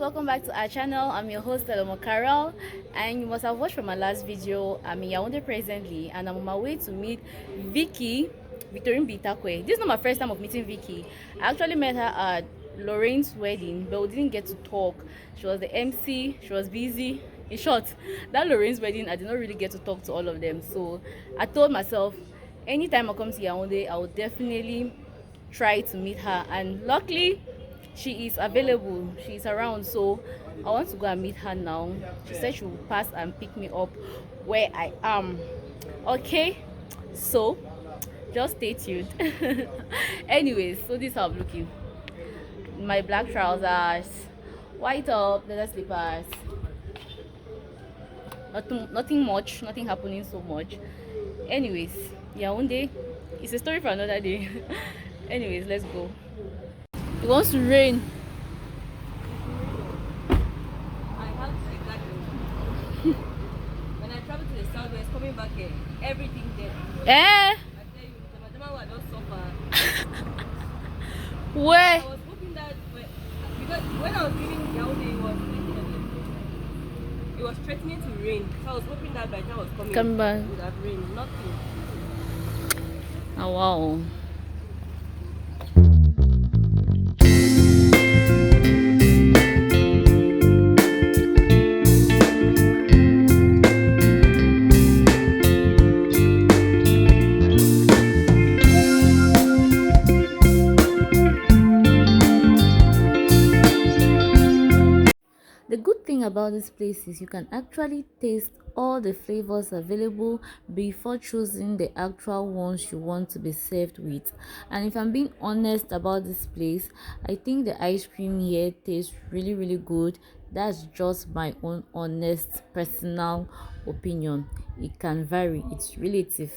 welcome back to our channel. I'm your host Elomo, and you must have watched from my last video. I'm in Yaounde presently, and I'm on my way to meet Vicky, Victorine Bitakwe. This is not my first time of meeting Vicky. I actually met her at Lorraine's wedding, but we didn't get to talk. She was the MC, she was busy. In short, that Lorraine's wedding, I did not really get to talk to all of them. So I told myself, anytime I come to Yaounde, I will definitely try to meet her, and luckily she is available, she is around, so I want to go and meet her now. She said she will pass and pick me up where I am. Okay, so just stay tuned. Anyways, so this is how I'm looking. My black trousers, white top, leather slippers. Nothing much, nothing happening so much. Anyways, Yaounde, it's a story for another day. Anyways, let's go. It wants to rain. I have exactly. When I travel to the southwest, coming back here, everything there. Eh? I tell you, the Madama will not suffer. Where? I was hoping that because when I was leaving Yaounde, it was threatening to rain. So I was hoping that by the time I was coming back. it would have rained. Nothing. Oh wow. The good thing about this place is you can actually taste all the flavors available before choosing the actual ones you want to be served with. And if I'm being honest about this place, I think the ice cream here tastes really good. That's just my own honest personal opinion. It can vary, it's relative.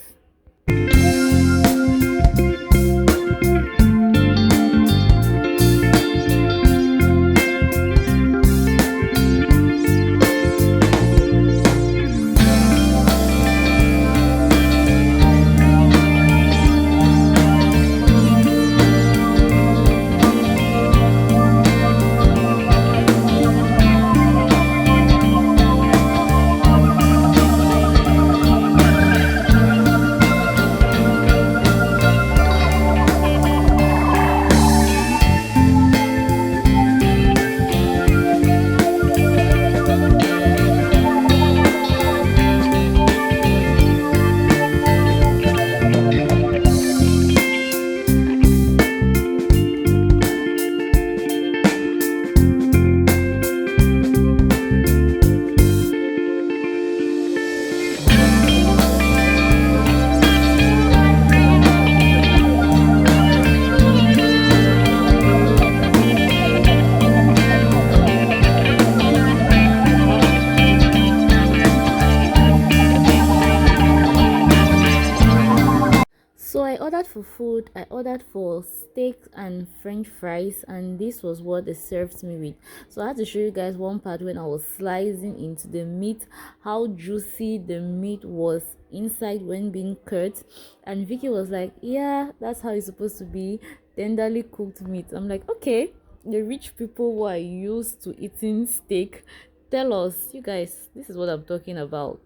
So I ordered for food. I ordered for steak and french fries, and this was what they served me with. So I had to show you guys one part when I was slicing into the meat, how juicy the meat was inside when being cut. And Vicky was like, yeah, that's how it's supposed to be, tenderly cooked meat. I'm like, okay, the rich people who are used to eating steak, tell us, you guys, this is what I'm talking about.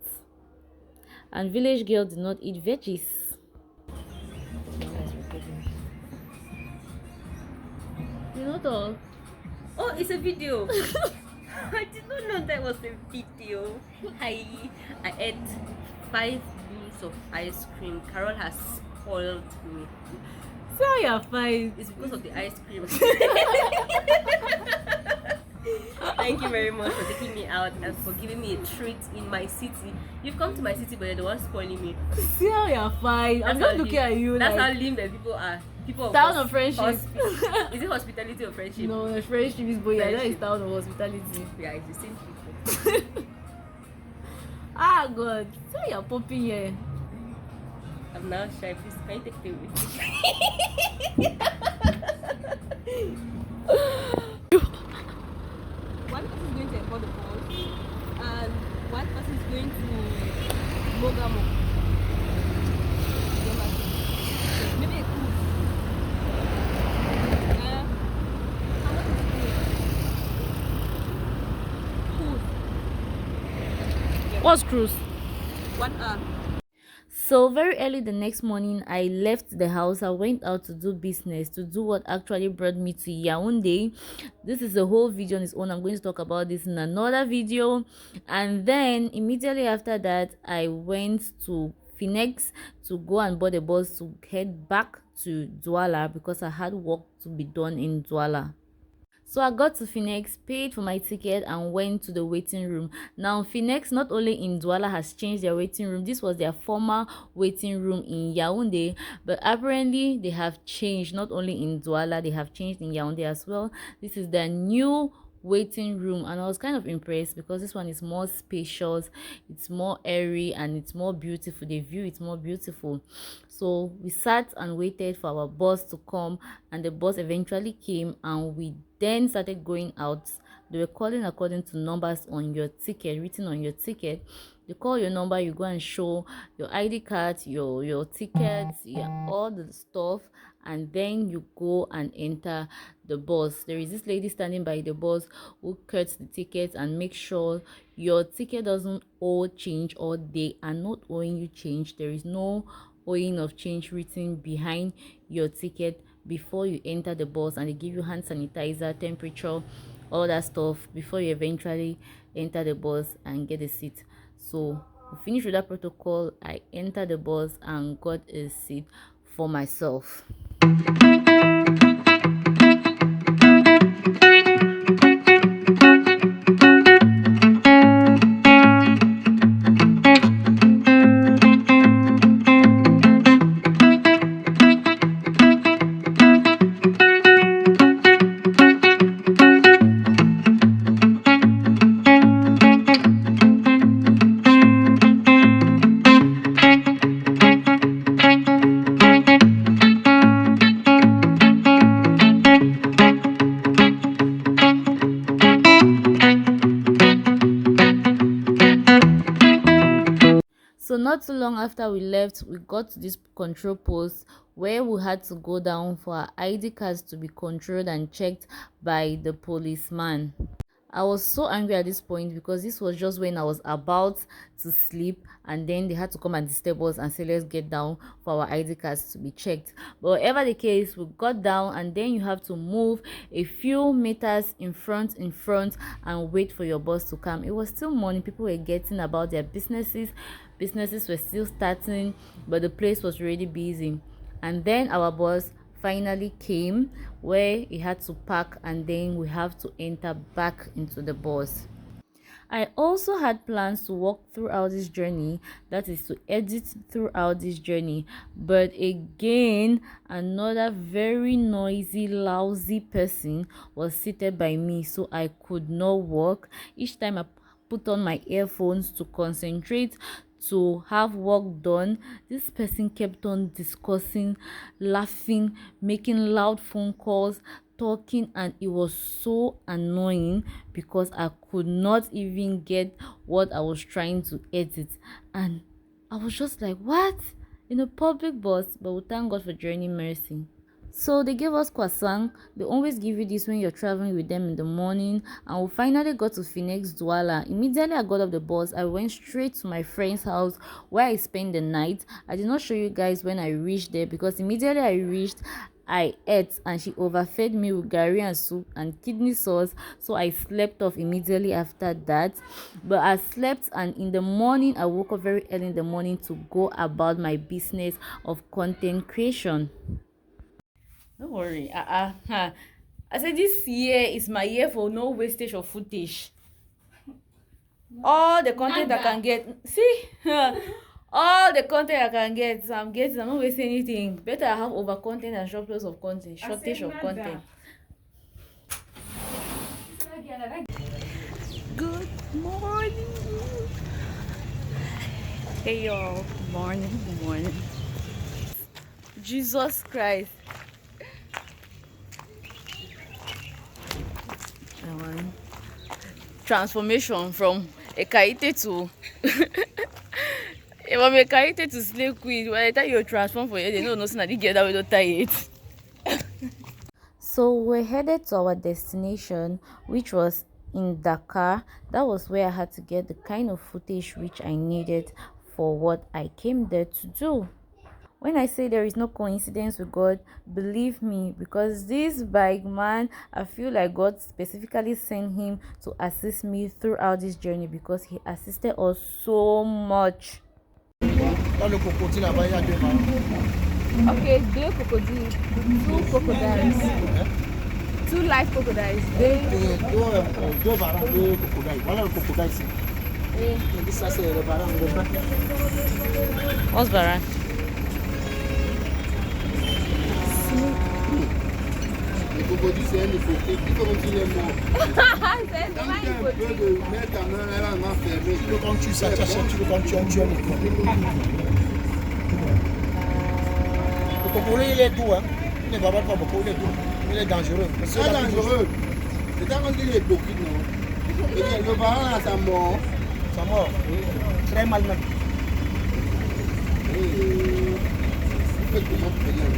And village girl did not eat veggies. You know the... Oh, it's a video. I did not know that was a video. I ate 5 bowls of ice cream. Carol has spoiled me. See how you're fine. It's because of the ice cream. Thank you very much for taking me out and for giving me a treat in my city. You've come to my city, but you're the one spoiling me. See how you're fine. I'm not looking at you. That's like, how limber people are. People of town of friendship. Is it hospitality or friendship? No, the friendship is boy. That is Friendship. town of hospitality. Yeah, it's the same people. Ah God, so you're popping here. I'm now shy. Please, can you take it away? One person is going to Ekpo the Falls, and one person is going to Mogamo. Maybe a cruise. How much is it? What's cruise? 1 hour. So very early the next morning, I left the house. I went out to do business, to do what actually brought me to Yaounde. This is a whole video on its own. I'm going to talk about this in another video. And then immediately after that, I went to Phoenix to go and board a bus to head back to Douala because I had work to be done in Douala. So I got to Phoenix, paid for my ticket, and went to the waiting room. Now, Phoenix, not only in Douala, has changed their waiting room. This was their former waiting room in Yaounde, but apparently they have changed. Not only in Douala, they have changed in Yaounde as well. This is their new waiting room, and I was kind of impressed because this one is more spacious, it's more airy, and it's more beautiful. The view is more beautiful. So we sat and waited for our bus to come, and the bus eventually came, and we then started going out. They were calling according to numbers on your ticket, written on your ticket. You call your number, you go and show your ID card, your tickets, yeah, all the stuff, and then you go and enter the bus. There is this lady standing by the bus who cuts the tickets and make sure your ticket doesn't owe change, or they are not owing you change. There is no owing of change written behind your ticket before you enter the bus, and they give you hand sanitizer, temperature, all that stuff before you eventually enter the bus and get a seat. So we finished with that protocol. I entered the bus and got a seat for myself. So not too long after we left, we got to this control post where we had to go down for our ID cards to be controlled and checked by the policeman. I was so angry at this point because this was just when I was about to sleep, and then they had to come and disturb us and say let's get down for our ID cards to be checked. But whatever the case, we got down, and then you have to move a few meters in front and wait for your bus to come. It was still morning, people were getting about their businesses were still starting, but the place was already busy. And then our bus finally came where he had to park, and then we have to enter back into the bus. I also had plans to walk throughout this journey, that is to edit throughout this journey, but again another very noisy, lousy person was seated by me, so I could not walk. Each time I put on my earphones to concentrate to have work done, this person kept on discussing, laughing, making loud phone calls, talking, and it was so annoying because I could not even get what I was trying to edit, and I was just like, what, in a public bus? But we thank God for journey mercy. So they gave us croissant. They always give you this when you're traveling with them in the morning. And we finally got to Phoenix Douala. Immediately I got off the bus, I went straight to my friend's house where I spent the night. I did not show you guys when I reached there because immediately I reached, I ate, and she overfed me with garri and soup and kidney sauce, so I slept off immediately after that. But I slept, and in the morning I woke up very early in the morning to go about my business of content creation. Don't worry. I said this year is my year for no wastage of footage. All the content I can get. See? All the content I can get, so I'm getting. I'm not wasting anything. Better I have over content and shortage of content. Shortage of content. Good morning. Hey y'all. Good morning. Good morning. Jesus Christ. Transformation from a kaite to from a kaite to slave queen. By the time you transform for you, they know nothing that they get that we don't tie it. So we're headed to our destination, which was in Dakar. That was where I had to get the kind of footage which I needed for what I came there to do. When I say there is no coincidence with God, believe me, because this bike man, I feel like God specifically sent him to assist me throughout this journey because he assisted us so much. Dans le crocodile là-bas, il y a deux ballons. Okay, deux crocodiles, two crocodiles, two live crocodiles. Deux ballons, deux crocodiles. Voilà le crocodile ici. Et ça, c'est le ballon de bain. What's Baran? Le crocodile, c'est un hypocrite. Il faut même qu'il est mort. C'est Quand tu as un peu de mettre ta main là, la main fermée. Tu veux quand tu ça, tu achètes, tu veux quand tu as un tueur. Le crocodile, il est doux, hein. Il ne va pas beaucoup, il est doux. Il est dangereux. C'est dangereux. C'est quand il est hypocrite, non? Le ballon là, ça mort. Ça mort. Très mal même.